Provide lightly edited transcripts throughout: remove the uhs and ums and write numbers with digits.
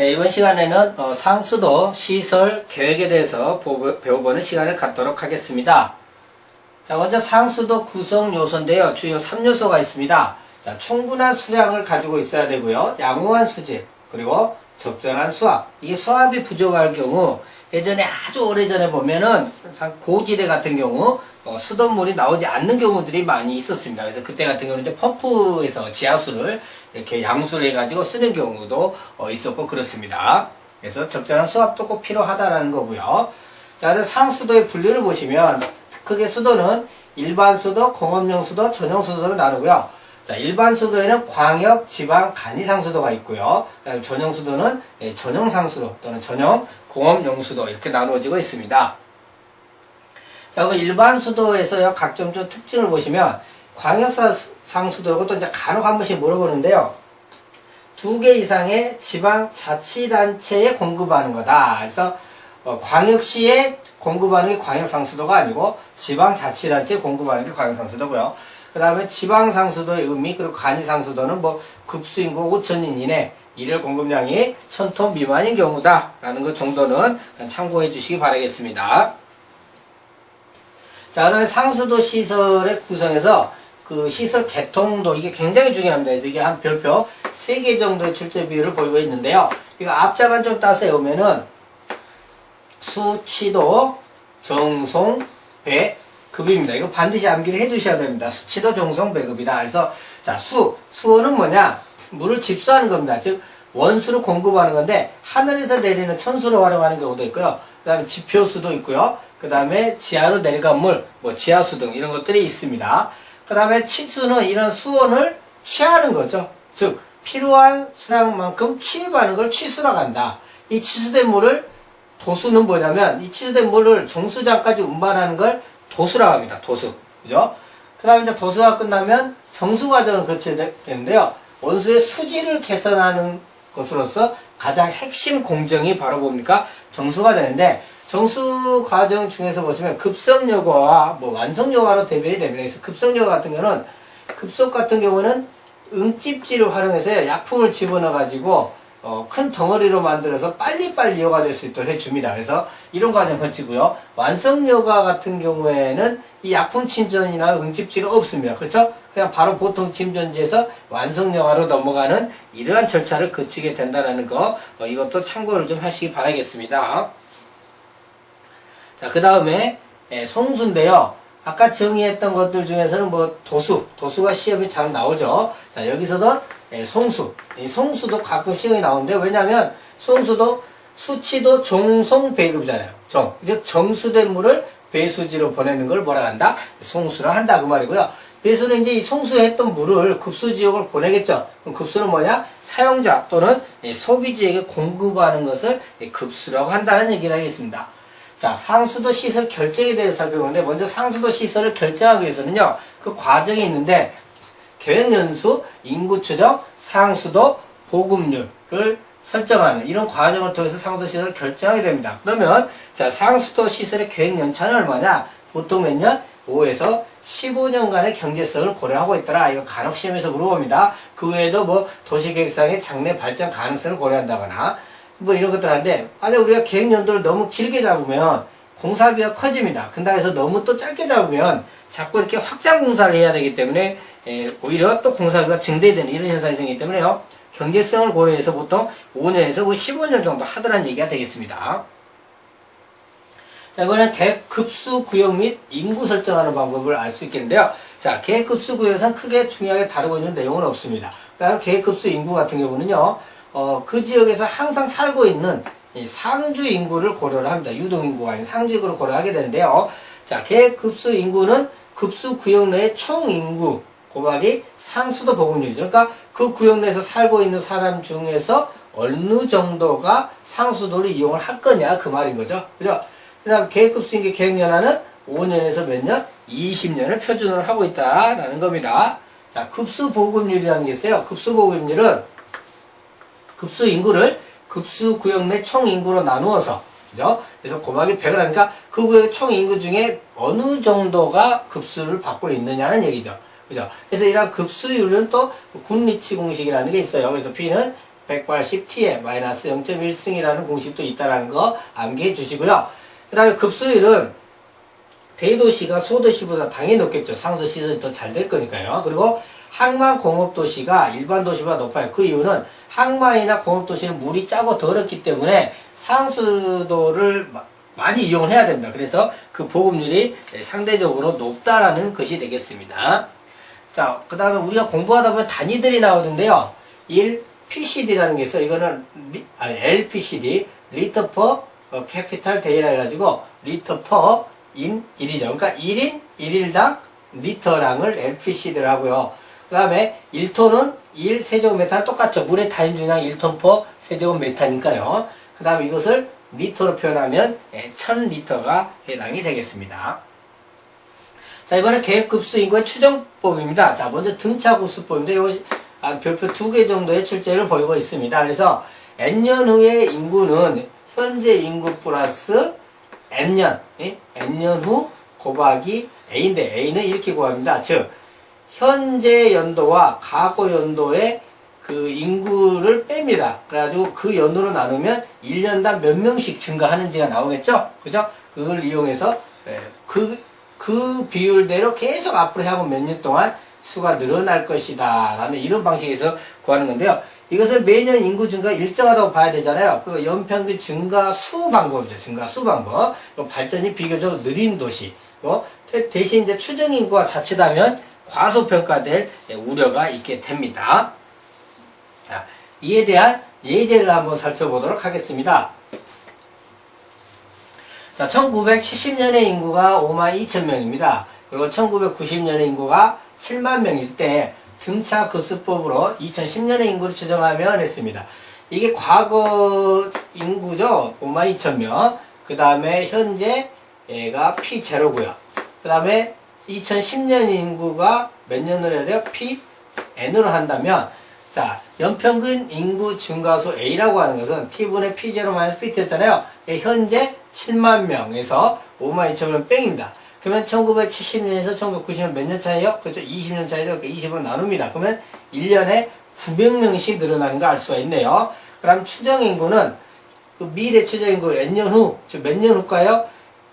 이번 시간에는 상수도 시설 계획에 대해서 배워보는 시간을 갖도록 하겠습니다. 자, 먼저 상수도 구성 요소인데요. 주요 3요소가 있습니다. 자, 충분한 수량을 가지고 있어야 되고요. 양호한 수질, 그리고 적절한 수압. 이게 수압이 부족할 경우 예전에 아주 오래전에 보면은 고지대 같은 경우 수돗물이 나오지 않는 경우들이 많이 있었습니다. 그래서 그때 같은 경우는 이제 펌프에서 지하수를 이렇게 양수를 해가지고 쓰는 경우도 있었고 그렇습니다. 그래서 적절한 수압도 꼭 필요하다라는 거고요. 자, 상수도의 분류를 보시면 크게 수도는 일반 수도, 공업용 수도, 전용 수도로 나누고요. 자, 일반 수도에는 광역, 지방, 간이상 수도가 있고요. 전용 수도는 전용 상수도 또는 전용 공업용 수도 이렇게 나누어지고 있습니다. 자, 그럼 일반 수도에서요, 각종 좀 특징을 보시면 광역상 수도, 이것도 이제 간혹 한 번씩 물어보는데요. 2개 이상의 지방 자치단체에 공급하는 거다. 그래서 광역시에 공급하는 게 광역상수도가 아니고 지방자치단체에 공급하는 게 광역상수도고요. 그 다음에 지방상수도의 의미, 그리고 간이상수도는 뭐 급수인구 5,000인 이내, 일일 공급량이 1,000톤 미만인 경우다 라는 것 정도는 참고해 주시기 바라겠습니다. 자, 그 다음에 상수도 시설의 구성에서 그 시설 개통도 이게 굉장히 중요합니다. 그래서 이게 한 별표 3개 정도의 출제 비율을 보이고 있는데요. 이거 앞자만 좀 따서 외우면은 수, 취도, 정송, 배, 급입니다. 이거 반드시 암기를 해주셔야 됩니다. 수치도, 정송, 배급이다. 그래서 자, 수어는 뭐냐? 물을 집수하는 겁니다. 즉 원수를 공급하는 건데 하늘에서 내리는 천수로 활용하는 경우도 있고요. 그 다음에 지표수도 있고요. 그 다음에 지하로 내려간 물, 뭐 지하수 등 이런 것들이 있습니다. 그 다음에 취수는 이런 수온을 취하는 거죠. 즉 필요한 수량만큼 취입하는 걸 취수라고 한다. 이 취수된 물을 도수는 뭐냐면 이 취수된 물을 정수장까지 운반하는 걸 도수라고 합니다. 도수. 그죠? 그 다음에 이제 도수가 끝나면 정수 과정을 거쳐야 되는데요. 원수의 수질을 개선하는 것으로서 가장 핵심 공정이 바로 뭡니까? 정수가 되는데 정수 과정 중에서 보시면 급성여과와 뭐 완성여과로 대별이 됩니다. 그래서 급성여과 같은 경우는 급속 같은 경우는 응집지를 활용해서 약품을 집어넣어 가지고 큰 덩어리로 만들어서 빨리빨리 여과 될 수 있도록 해줍니다. 그래서 이런 과정 거치고요. 완성여과 같은 경우에는 이 약품 침전이나 응집지가 없습니다. 그렇죠? 그냥 바로 보통 침전지에서 완성여과로 넘어가는 이러한 절차를 거치게 된다는 거, 이것도 참고를 좀 하시기 바라겠습니다. 자, 그 다음에 송수인데요. 아까 정의했던 것들 중에서는 뭐 도수가 시험에 잘 나오죠. 자, 여기서도 송수. 이 송수도 가끔 시험이 나오는데, 왜냐면 송수도 수치도 정송 배급이잖아요. 즉 정수된 물을 배수지로 보내는 걸 뭐라 한다? 송수라 한다 그 말이고요. 배수는 이제 이 송수했던 물을 급수지역으로 보내겠죠. 그럼 급수는 뭐냐? 사용자 또는 소비지에게 공급하는 것을 급수라고 한다는 얘기를 하겠습니다. 자, 상수도 시설 결정에 대해서 살펴보는데, 먼저 상수도 시설을 결정하기 위해서는요, 그 과정이 있는데, 계획연수, 인구 추정, 상수도, 보급률을 설정하는 이런 과정을 통해서 상수도 시설을 결정하게 됩니다. 그러면, 자, 상수도 시설의 계획연차는 얼마냐? 보통 몇 년? 5에서 15년간의 경제성을 고려하고 있더라. 이거 간혹 시험에서 물어봅니다. 그 외에도 뭐, 도시계획상의 장래 발전 가능성을 고려한다거나, 뭐 이런 것들 하는데, 만약 우리가 계획연도를 너무 길게 잡으면 공사비가 커집니다. 근데 해서 너무 또 짧게 잡으면 자꾸 이렇게 확장 공사를 해야 되기 때문에 오히려 또 공사비가 증대되는 이런 현상이 생기기 때문에요. 경제성을 고려해서 보통 5년에서 15년 정도 하더라는 얘기가 되겠습니다. 자, 이번엔 계획급수 구역 및 인구 설정하는 방법을 알 수 있겠는데요. 자, 계획급수 구역에서는 크게 중요하게 다루고 있는 내용은 없습니다. 그다음 계획급수 인구 같은 경우는요. 그 지역에서 항상 살고 있는 이 상주 인구를 고려를 합니다. 유동 인구가 아닌 상주 인구를 고려하게 되는데요. 자, 계획급수 인구는 급수 구역 내의 총 인구 곱하기 상수도 보급률이죠. 그러니까 그 구역 내에서 살고 있는 사람 중에서 어느 정도가 상수도를 이용을 할 거냐 그 말인 거죠. 그죠? 그 다음 계획급수 인구 계획연한은 5년에서 몇 년? 20년을 표준으로 하고 있다라는 겁니다. 자, 급수 보급률이라는 게 있어요. 급수 보급률은 급수 인구를 급수 구역 내 총 인구로 나누어서, 그죠? 그래서 곱하기 100을 하니까 그 구역의 총 인구 중에 어느 정도가 급수를 받고 있느냐는 얘기죠. 그죠? 그래서 이런 급수율은 또 군리치 공식이라는 게 있어요. 그래서 P는 180t에 마이너스 0.1승이라는 공식도 있다는 거 암기해 주시고요. 그 다음에 급수율은 대도시가 소도시보다 당연히 높겠죠. 상수 시설이 더 잘 될 거니까요. 그리고 항만 공업도시가 일반 도시보다 높아요. 그 이유는 항만이나 공업도시는 물이 짜고 더럽기 때문에 상수도를 많이 이용을 해야 됩니다. 그래서 그 보급률이 상대적으로 높다라는 것이 되겠습니다. 자, 그 다음에 우리가 공부하다 보면 단위들이 나오던데요. 1, PCD라는 게 있어요. 이거는 LPCD, 리터 퍼 캐피탈 데이라 해가지고 리터 퍼 인 1이죠. 그러니까 1인 1일당 리터량을 LPCD를 하고요. 그 다음에 1톤은 1 세제곱미터랑 똑같죠. 물의 단위 중량 1톤 퍼 세제곱미터니까요. 그 다음에 이것을 리터로 표현하면 1000리터가 해당이 되겠습니다. 자, 이번에 계획급수 인구의 추정법입니다. 자, 먼저 등차급수법인데 이것이 별표 2개 정도의 출제를 보이고 있습니다. 그래서 n년 후의 인구는 현재 인구 플러스 n년, n년 후 곱하기 a인데 a는 이렇게 구합니다. 즉 현재 연도와 과거 연도의 그 인구를 뺍니다. 그래가지고 그 연도로 나누면 1년당 몇 명씩 증가하는지가 나오겠죠? 그죠? 그걸 이용해서 그 비율대로 계속 앞으로 향후 몇 년 동안 수가 늘어날 것이다 라는 이런 방식에서 구하는 건데요. 이것을 매년 인구 증가 일정하다고 봐야 되잖아요. 그리고 연평균 증가수 방법이죠. 증가수 방법. 발전이 비교적 느린 도시. 대신 이제 추정 인구가 자칫하면 과소평가될 우려가 있게 됩니다. 자, 이에 대한 예제를 한번 살펴보도록 하겠습니다. 자, 1970년의 인구가 52,000명입니다. 그리고 1990년의 인구가 7만 명일 때 등차 급수법으로 2010년의 인구를 추정하면 했습니다. 이게 과거 인구죠. 52,000명. 그 다음에 현재 얘가 P0고요. 그 다음에 2010년 인구가 몇 년으로 해야 돼요? Pn으로 한다면 자, 연평균 인구 증가수 A라고 하는 것은 T분의 P0 Pt였잖아요. 현재 7만 명에서 52,000명 뺑입니다. 그러면 1970년에서 1990년 몇 년 차이요? 그렇죠. 20년 차이죠. 20으로 나눕니다. 그러면 1년에 900명씩 늘어나는 거 알 수가 있네요. 그럼 추정인구는 그 미래 추정인구 n년 후, 즉 몇 년 후일까요?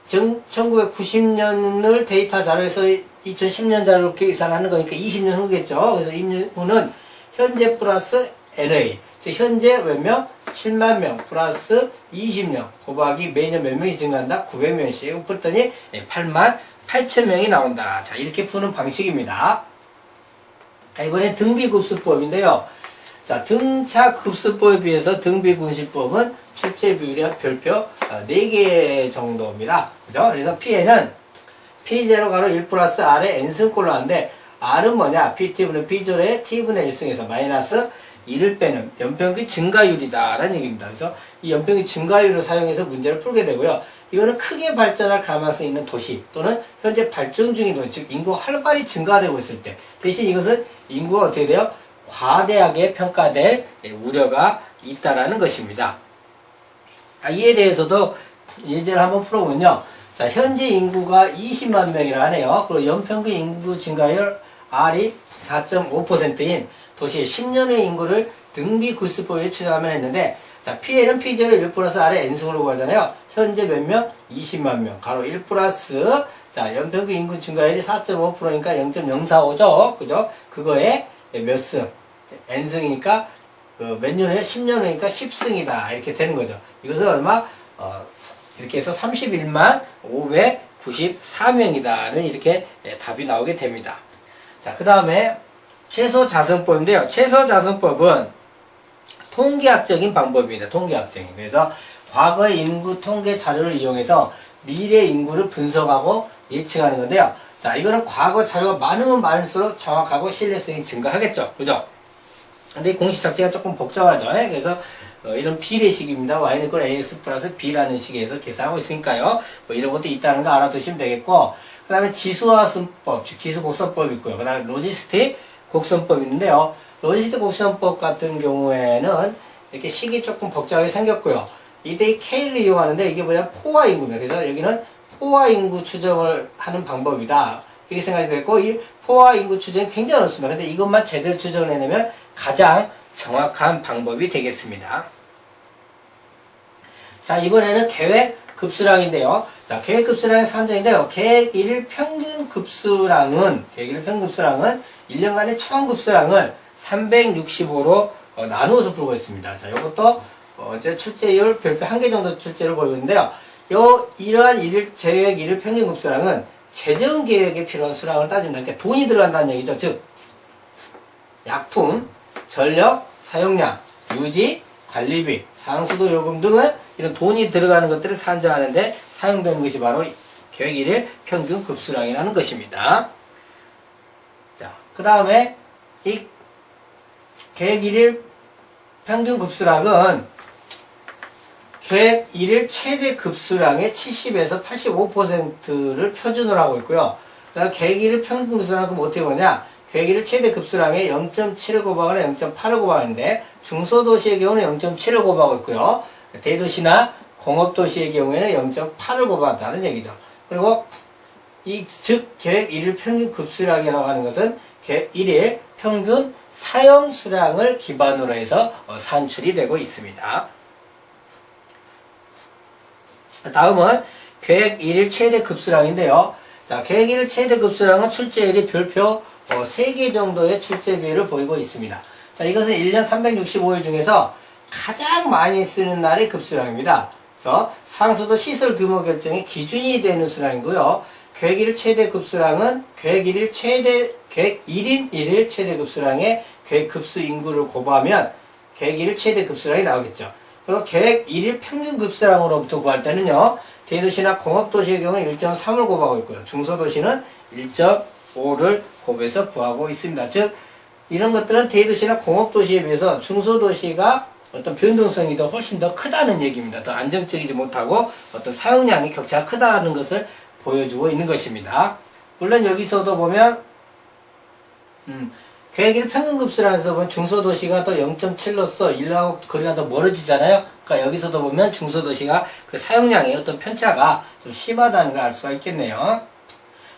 1990년을 데이터 자료에서 2010년 자료로 계산하는 거니까 20년 후겠죠. 그래서 20년 후는 현재 플러스 NA. 즉 현재 몇 명? 7만 명 플러스 20년 곱하기 매년 몇 명이 증가한다? 900명씩 풀었더니 8만 8천 명이 나온다. 자, 이렇게 푸는 방식입니다. 자, 이번엔 등비급수법인데요. 자, 등차급수법에 비해서 등비군시법은 출제 비율이 별표 4개 정도입니다. 그죠? 그래서 P에는 P0 가로 1 플러스 R의 N승꼴로 하는데 R은 뭐냐? Pt분의 P0의 T분의 1승에서 마이너스 1을 빼는 연평균 증가율이다 라는 얘기입니다. 그래서 이 연평균 증가율을 사용해서 문제를 풀게 되고요. 이거는 크게 발전할 가능성이 있는 도시 또는 현재 발전 중인 도시, 즉 인구가 활발히 증가되고 있을 때 대신 이것은 인구가 어떻게 돼요? 과대하게 평가될 우려가 있다라는 것입니다. 이에 대해서도 예제를 한번 풀어보면요. 자, 현재 인구가 20만 명이라 하네요. 그리고 연평균 인구 증가율 R이 4.5%인 도시의 10년의 인구를 등비급수법에 추정하면 했는데, 자, P에는 P0 1 플러스 R의 N승으로 구하잖아요. 현재 몇 명? 20만 명. 가로 1 플러스, 자, 연평균 인구 증가율이 4.5%니까 0.045죠. 그죠? 그거에 몇 승? N승이니까, 몇 년에? 10년 후니까 10승이다. 이렇게 되는 거죠. 이것은 얼마? 이렇게 해서 31만 594명이다는 이렇게 답이 나오게 됩니다. 자, 그 다음에 최소자승법인데요. 최소자승법은 통계학적인 방법입니다. 통계학적인. 그래서 과거의 인구 통계 자료를 이용해서 미래 인구를 분석하고 예측하는 건데요. 자, 이거는 과거 자료가 많으면 많을수록 정확하고 신뢰성이 증가하겠죠. 그죠? 근데 이 공식 작제가 조금 복잡하죠. 그래서 이런 비례식입니다. y는 equal ax 플러스 b라는 식에서 계산하고 있으니까요. 뭐 이런 것도 있다는 거 알아두시면 되겠고, 그 다음에 지수화승법, 즉 지수곡선법 있고요. 그 다음에 로지스틱 곡선법 있는데요. 로지스틱 곡선법 같은 경우에는 이렇게 식이 조금 복잡하게 생겼고요. 이때 K를 이용하는데 이게 뭐냐? 포화 인구입니다. 그래서 여기는 포화 인구 추정을 하는 방법이다. 이렇게 생각이 됐고, 이 포화 인구 추정이 굉장히 어렵습니다. 근데 이것만 제대로 추정을 해내면 가장 정확한 방법이 되겠습니다. 자, 이번에는 계획 급수량인데요. 자, 계획 급수량의 산정인데요. 계획 1일 평균 급수량은 1년간의 총 급수량을 365로 나누어서 풀고 있습니다. 자, 이것도 이제 출제율 별표 1개 정도 출제를 보이고 있는데요. 이러한 계획 1일 평균 급수량은 재정 계획에 필요한 수량을 따집니다. 그러니까 돈이 들어간다는 얘기죠. 즉, 약품, 전력, 사용량, 유지, 관리비, 상수도 요금 등은 이런 돈이 들어가는 것들을 산정하는데 사용되는 것이 바로 계획 1일 평균 급수량이라는 것입니다. 자, 그 다음에 이 계획 1일 평균 급수량은 계획 1일 최대 급수량의 70에서 85%를 표준으로 하고 있고요. 그다음 계획 1일 평균 급수량은 그럼 어떻게 보냐? 계획 1일 최대 급수량의 0.7을 곱하거나 0.8을 곱하는데 중소도시의 경우는 0.7을 곱하고 있고요. 대도시나 공업도시의 경우에는 0.8을 곱한다는 얘기죠. 그리고 즉 계획 1일 평균 급수량이라고 하는 것은 계획 1일 평균 사용 수량을 기반으로 해서 산출이 되고 있습니다. 다음은 계획 1일 최대 급수량인데요. 자, 계획 1일 최대 급수량은 출제일이 별표 3개 정도의 출제비율을 보이고 있습니다. 자, 이것은 1년 365일 중에서 가장 많이 쓰는 날의 급수량입니다. 그래서 상수도 시설 규모 결정의 기준이 되는 수량이고요. 계획 1일 최대 급수량은 계획 1인 1일 최대 급수량의 계획 급수 인구를 곱하면 계획 1일 최대 급수량이 나오겠죠. 그리고 계획 1일 평균 급수량으로부터 구할 때는요. 대도시나 공업도시의 경우는 1.3을 곱하고 있고요. 중소도시는 1.5를 곱해서 구하고 있습니다. 즉 이런 것들은 대도시나 공업도시에 비해서 중소도시가 어떤 변동성이 더 훨씬 더 크다는 얘기입니다. 더 안정적이지 못하고 어떤 사용량이 격차가 크다는 것을 보여주고 있는 것입니다. 물론 여기서도 보면 계획 1일 평균 급수량에서도 보면 중소도시가 더 0.7로서 1하고 거리가 더 멀어지잖아요. 그러니까 여기서도 보면 중소도시가 그 사용량의 어떤 편차가 좀 심하다는 걸 알 수가 있겠네요.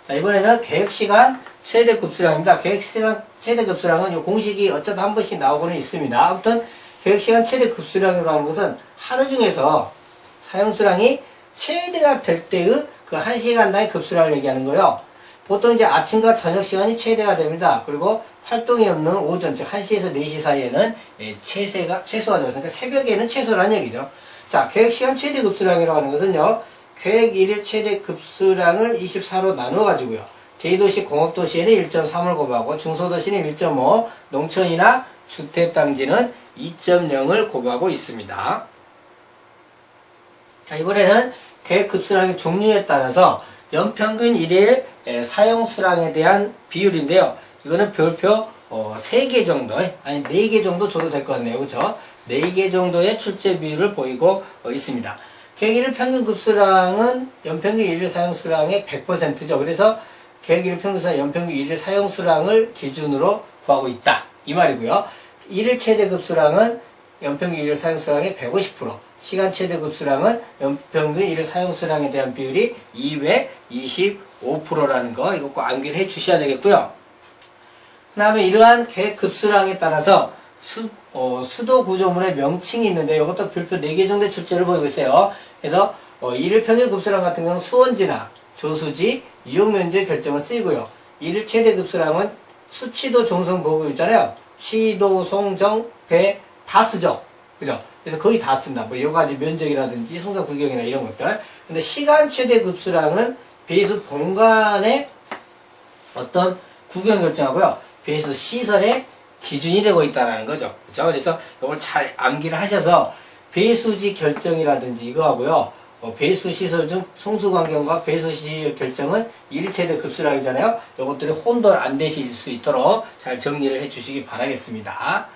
자, 이번에는 계획시간 최대 급수량입니다. 계획시간 최대 급수량은 이 공식이 어쩌다 한 번씩 나오고는 있습니다. 아무튼 계획시간 최대 급수량이라고 하는 것은 하루 중에서 사용수량이 최대가 될 때의 그 1시간당의 급수량을 얘기하는 거예요. 보통 이제 아침과 저녁 시간이 최대가 됩니다. 그리고 활동이 없는 오전, 즉 1시에서 4시 사이에는 최소가 되고, 그러니까 새벽에는 최소라는 얘기죠. 자, 계획시간 최대 급수량이라고 하는 것은요, 계획 1일 최대 급수량을 24로 나눠가지고요. 대도시, 공업도시에는 1.3을 곱하고, 중소도시는 1.5, 농촌이나 주택단지는 2.0을 곱하고 있습니다. 자, 이번에는 계획 급수량의 종류에 따라서 연평균 1일 사용수량에 대한 비율인데요. 이거는 별표 3개 정도, 아니 4개 정도 줘도 될 것 같네요. 그렇죠? 4개 정도의 출제 비율을 보이고 있습니다. 계획 1일 평균 급수량은 연평균 1일 사용수량의 100%죠. 그래서 계획 1일 평균 연평균 1일 사용수량을 기준으로 구하고 있다. 이 말이고요. 1일 최대 급수량은 연평균 1일 사용수량의 150%, 시간 최대 급수량은 연평균 1일 사용수량에 대한 비율이 225%라는 거, 이거 꼭 암기를 해 주셔야 되겠고요. 그 다음에 이러한 계획 급수량에 따라서 수도 구조물의 명칭이 있는데 이것도 별표 4개 정도의 출제를 보이고 있어요. 그래서 1일 평균 급수량 같은 경우는 수원지나 조수지, 이용면적 결정을 쓰이고요. 1일 최대 급수량은 수치도 종성 보고 있잖아요. 취도, 송정, 배 다 쓰죠. 그죠? 그래서 거의 다 쓴다. 뭐 여러 가지 면적이라든지 송정 구경이나 이런 것들. 근데 시간 최대 급수량은 배수 본관의 어떤 구경 결정하고요. 배수 시설의 기준이 되고 있다는 거죠. 그죠? 그래서 이걸 잘 암기를 하셔서 배수지 결정이라든지 이거 하고요. 배수 시설 중 송수 환경과 배수 시설 결정은 1일 최대 급수량이잖아요. 이것들이 혼돈 안 되실 수 있도록 잘 정리를 해 주시기 바라겠습니다.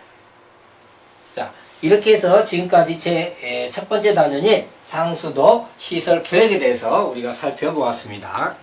자, 이렇게 해서 지금까지 제 첫 번째 단원인 상수도 시설 계획에 대해서 우리가 살펴보았습니다.